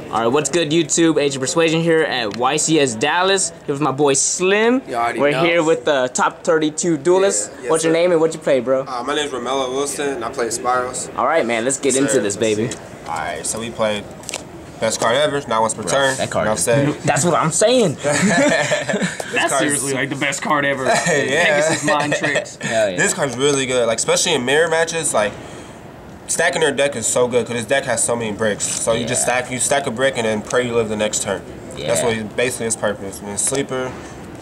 Alright, what's good, YouTube? Agent Persuasion here at YCS Dallas. Here with my boy Slim. We're here with the top 32 duelists. Yes, what's your name and what you play, bro? My name is Romello Wilson, and I play SPYRAL. Alright, man, let's get into this, baby. Alright, so we played best card ever, not once per turn. That card. That's what I'm saying. That's seriously like the best card ever. Pegasus mind tricks. Hell yeah. This card's really good, like especially in mirror matches. Like stacking their deck is so good because his deck has so many bricks. So you just stack a brick and then pray you live the next turn. That's what basically his purpose. And then sleeper,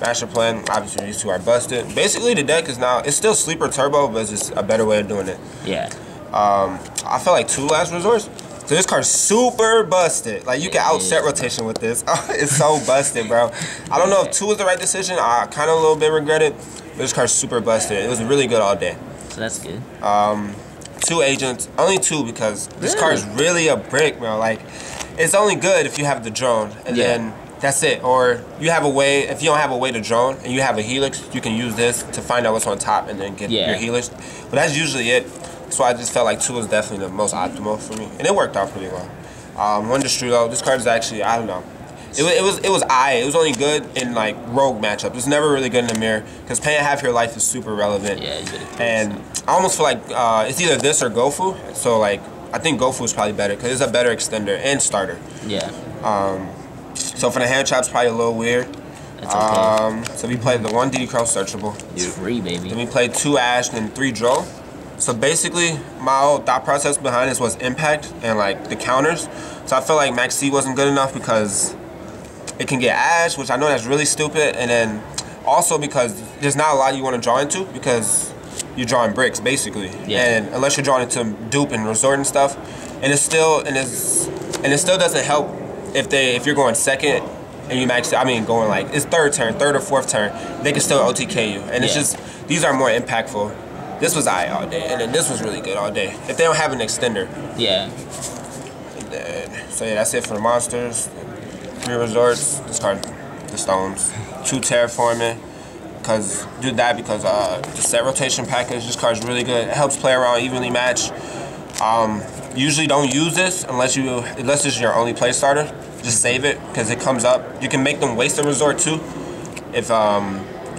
master plan. Obviously these two are busted. Basically the deck is now it's still sleeper turbo, but it's just a better way of doing it. Yeah. I feel like 2 last resorts. So this card's super busted. Like you can out set rotation with this. It's so busted, bro. I don't know if 2 was the right decision. I kind of a little bit regret it. But this card's super busted. It was really good all day. So that's good. 2 agents, only 2 because this card is really a brick, bro. Like it's only good if you have the drone, and then that's it. Or you have a way. If you don't have a way to drone and you have a helix, you can use this to find out what's on top and then get your helix. But that's usually it. So I just felt like 2 was definitely the most optimal for me, and it worked out pretty well. 1 Destrudo. This card is actually, I don't know. It was only good in like rogue matchups. It's never really good in the mirror because paying half your life is super relevant. Yeah, and I almost feel like it's either this or Gofu. So like I think Gofu is probably better because it's a better extender and starter. Yeah. So for the hand trap's probably a little weird. That's okay. So we played the 1 DD Crow searchable. It's free, baby. Then we played 2 Ash and 3 Dro. So basically, my whole thought process behind this was impact and like the counters. So I felt like Max C wasn't good enough because it can get Ash, which I know that's really stupid, and then also because there's not a lot you want to draw into because you're drawing bricks basically, and unless you're drawing into dupe and resort and stuff, and it still doesn't help if you're going second and you max. I mean, going like it's third or fourth turn, they can still OTK you, and it's just these are more impactful. This was I all day, and then this was really good all day. If they don't have an extender. Yeah. And then, so yeah, that's it for the monsters. 3 resorts. This card, the stones. 2 terraforming. Because the set rotation package. This card's really good. It helps play around evenly match. Usually don't use this unless this is your only play starter. Just save it because it comes up. You can make them waste a resort too. If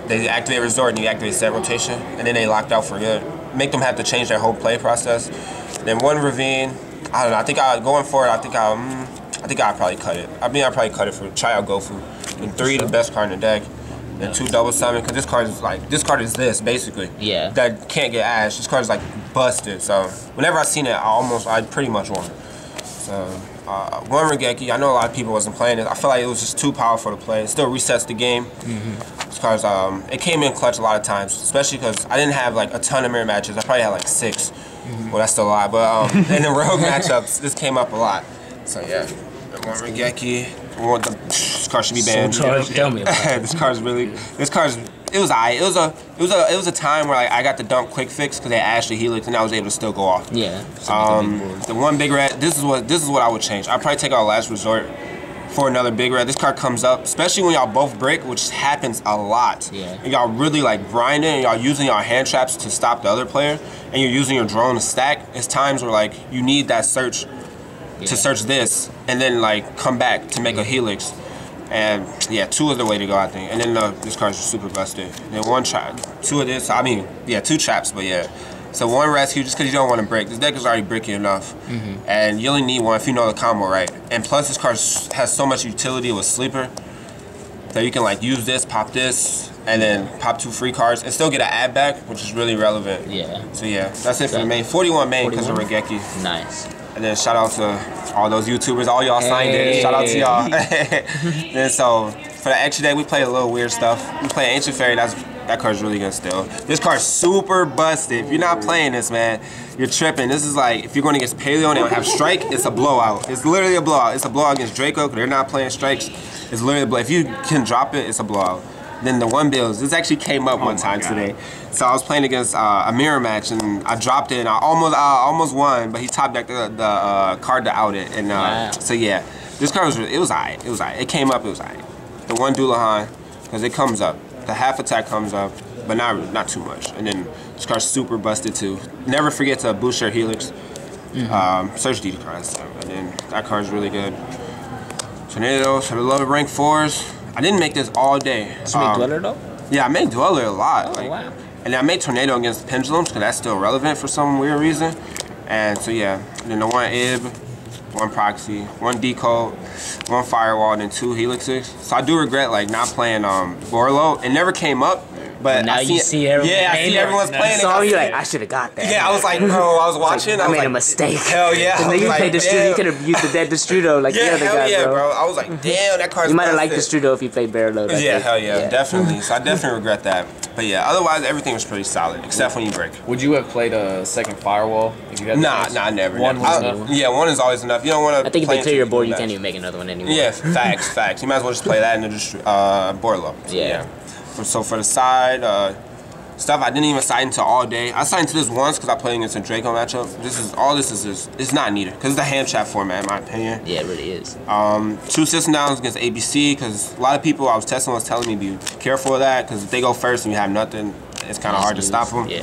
they activate resort and you activate set rotation, and then they locked out for good. Make them have to change their whole play process. Then 1 ravine. I don't know. I think going forward. I think I'll probably cut it. I probably cut it for try out Gofu. And 3 the best card in the deck. And 2 double summon because this card is this basically. Yeah. That can't get Ash. This card is like busted. So whenever I seen it, I pretty much won. So 1 Regeki. I know a lot of people wasn't playing it. I feel like it was just too powerful to play. It still resets the game. Because it came in clutch a lot of times, especially because I didn't have like a ton of mirror matches. I probably had like 6. Well, that's still a lot, but in the rogue matchups, this came up a lot. So yeah, 1 Regeki. This card should be banned. Tell me about it. This card's it was alright. It was a time where like, I got to dump Quik-Fix because they Ash the helix and I was able to still go off. Yeah. The 1 big red. This is what I would change. I'd probably take out last resort for another big red. This card comes up, especially when y'all both break, which happens a lot. Yeah. And y'all really like grinding, and y'all using y'all hand traps to stop the other player, and you're using your drone to stack. It's times where like you need that search to search this, and then like come back to make a helix. And yeah, 2 is the way to go, I think. And then this card's super busted. And then 1 trap, 2 of this. I mean, yeah, 2 traps, but yeah. So 1 rescue just because you don't want to break. This deck is already bricky enough. And you only need 1 if you know the combo right. And plus this card has so much utility with sleeper that you can like use this, pop this, and then pop 2 free cards and still get an add back, which is really relevant. Yeah. So yeah, that's it for the main. 41 main because of Regeki. Nice. And then shout out to all those YouTubers, all y'all signed in. Shout out to y'all. Then so for the extra day, we played a little weird stuff. We played Ancient Fairy. That card's really good still. This card's super busted. If you're not playing this, man, you're tripping. This is like, if you're going against Paleo and they don't have Strike, it's a blowout. It's literally a blowout. It's a blowout against Draco because they're not playing Strikes. It's literally a blowout. If you can drop it, it's a blowout. Then the 1 bills. This actually came up one time today. So I was playing against a mirror match and I dropped it and I almost won, but he top decked the card to out it. And so yeah, this card was alright. It was alright. It came up. It was alright. The 1 Doulahan because it comes up. The half attack comes up, but not too much. And then this card's super busted too. Never forget to boost your helix. Search DD cards. And then that card's really good. Tornadoes, for the lower rank 4s. I didn't make this all day. Did you make Dweller though? Yeah, I made Dweller a lot. Oh, wow. And then I made Tornado against Pendulums because that's still relevant for some weird reason. And so yeah, then the 1 IB, 1 Proxy, 1 Decode, 1 Firewall, and then 2 Helixes. So I do regret like not playing Borlo. It never came up. But now you see everyone. Yeah, I see everyone's playing. So you're like, I should have got that. Yeah, I was like, bro, I was watching. I made a mistake. Hell yeah. Then you played Destrudo. You could have used the dead Destrudo like the other guy, bro. I was like, damn, that card's You might have liked Destrudo if you played Barrel Load. Yeah, hell yeah, definitely. So I definitely regret that. But yeah, otherwise everything was pretty solid, except when you break. Would you have played a second Firewall if you had Nah, never. One was enough? Yeah, 1 is always enough. You don't want to. I think if they clear your board, you can't even make another one anymore. Yeah, facts. You might as well just play that and then just Borlo. Yeah. So for the side, stuff I didn't even sign into all day. I signed to this once because I played against a Draco matchup. This is it's not needed because it's the hand trap format in my opinion. Yeah, it really is. 2 system downs against ABC because a lot of people I was testing was telling me be careful of that because if they go first and you have nothing, it's kind of hard to stop them. Yeah.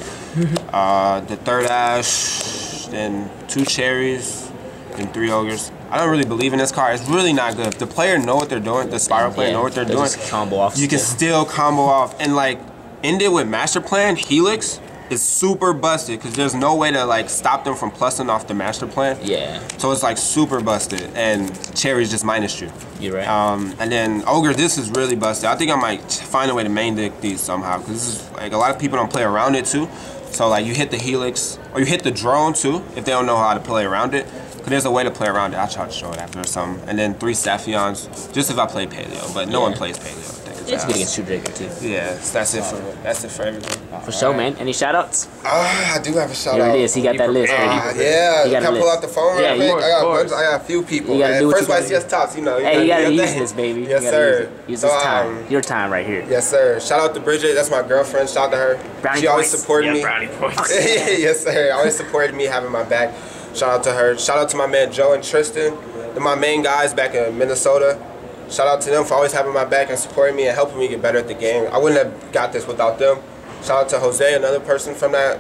The 3rd Ash, then 2 Cherries, and 3 Ogres. I don't really believe in this card. It's really not good. If the player know what they're doing, the Spiral player know what they're doing, combo off you can still combo off and like end it with Master Plan. Helix is super busted because there's no way to like stop them from plussing off the Master Plan. Yeah. So it's like super busted and Cherry's just minus you. You're right. And then Ogre, this is really busted. I think I might find a way to main deck these somehow because this is like a lot of people don't play around it too. So like you hit the Helix or you hit the drone too if they don't know how to play around it. Because there's a way to play around it. I'll try to show it after or something. And then 3 Saphions, just if I play Paleo, but no one plays Paleo. It's good against 2 Draco too. Yeah, that's it for everything. For sure, man. Any shout outs? I do have a shout out. Here it is. He got that list, baby. Yeah, can I pull out the phone real quick? I got a few people. First YCS tops, you know. Hey, you gotta use this, baby. Yes, sir. Use this time. Your time right here. Yes, sir. Shout out to Bridget. That's my girlfriend. Shout out to her. Brownie she always supported me. Brownie points. Yes, sir. Always supported me, having my back. Shout out to her. Shout out to my man Joe and Tristan. They're my main guys back in Minnesota. Shout out to them for always having my back and supporting me and helping me get better at the game. I wouldn't have got this without them. Shout out to Jose, another person from there.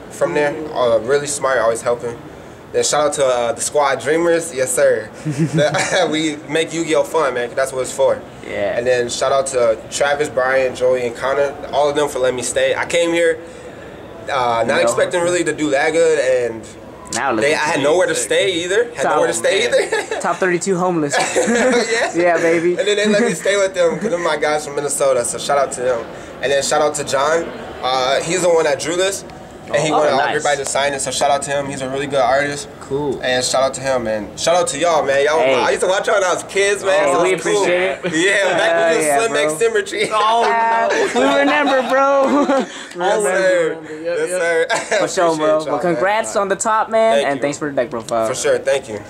Really smart, always helping. Then shout out to the squad Dreamers. Yes, sir. We make Yu-Gi-Oh fun, man, 'cause that's what it's for. Yeah. And then shout out to Travis, Brian, Joey, and Connor. All of them for letting me stay. I came here not expecting really to do that good, and I had nowhere to stay either. Top 32 homeless. Yeah. Yeah, baby. And then they let me stay with them because they're my guys from Minnesota. So shout out to them. And then shout out to John. He's the one that drew this. And he wanted everybody to sign it, so shout out to him. He's a really good artist. Cool. And shout out to him, man. Shout out to y'all, man. Y'all, I used to watch y'all when I was kids, man. Oh, so we appreciate it. Yeah, back when Slim X Symmetry. Oh, no. We remember, bro. Yes, sir. Yes, sir. For sure, bro. Well, congrats on the top, man. And thanks for the deck profile. For sure. Thank you.